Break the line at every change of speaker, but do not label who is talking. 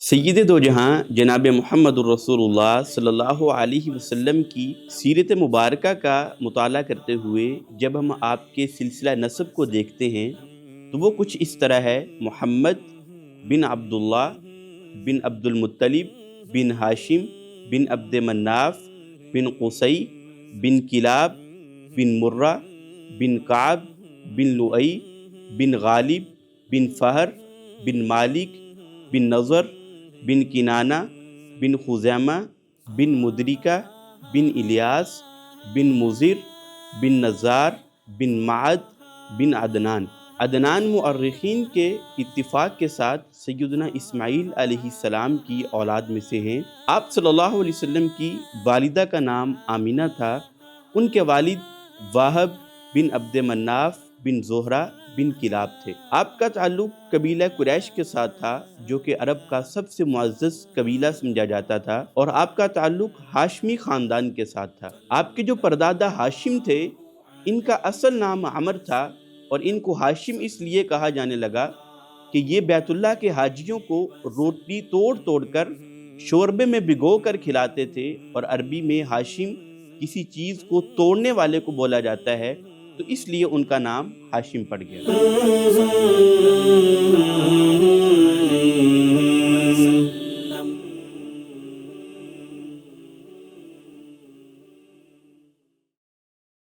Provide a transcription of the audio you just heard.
سید دو جہاں جناب محمد الرسول صلی اللہ علیہ وسلم کی سیرت مبارکہ کا مطالعہ کرتے ہوئے جب ہم آپ کے سلسلہ نسب کو دیکھتے ہیں تو وہ کچھ اس طرح ہے: محمد بن عبداللہ بن عبد المطلب بن ہاشم بن عبد مناف بن قصی بن کلاب بن مرہ بن کعب بن لؤی بن غالب بن فہر بن مالک بن نضر بن کنانہ بن خزیمہ بن مدرکہ بن الیاس بن مضر بن نزار بن معد بن عدنان۔ عدنان مؤرخین کے اتفاق کے ساتھ سیدنا اسماعیل علیہ السلام کی اولاد میں سے ہیں۔ آپ صلی اللہ علیہ وسلم کی والدہ کا نام آمینہ تھا، ان کے والد واہب بن عبد مناف بن زہرہ بن کلاب تھے۔ آپ کا تعلق قبیلہ قریش کے ساتھ تھا جو کہ عرب کا سب سے معزز قبیلہ سمجھا جاتا تھا، اور آپ کا تعلق ہاشمی خاندان کے ساتھ تھا۔ آپ کے جو پردادا ہاشم تھے، ان کا اصل نام عمر تھا، اور ان کو ہاشم اس لیے کہا جانے لگا کہ یہ بیت اللہ کے حاجیوں کو روٹی توڑ توڑ کر شوربے میں بھگو کر کھلاتے تھے، اور عربی میں ہاشم کسی چیز کو توڑنے والے کو بولا جاتا ہے، تو اس لیے ان کا نام ہاشم پڑ گیا۔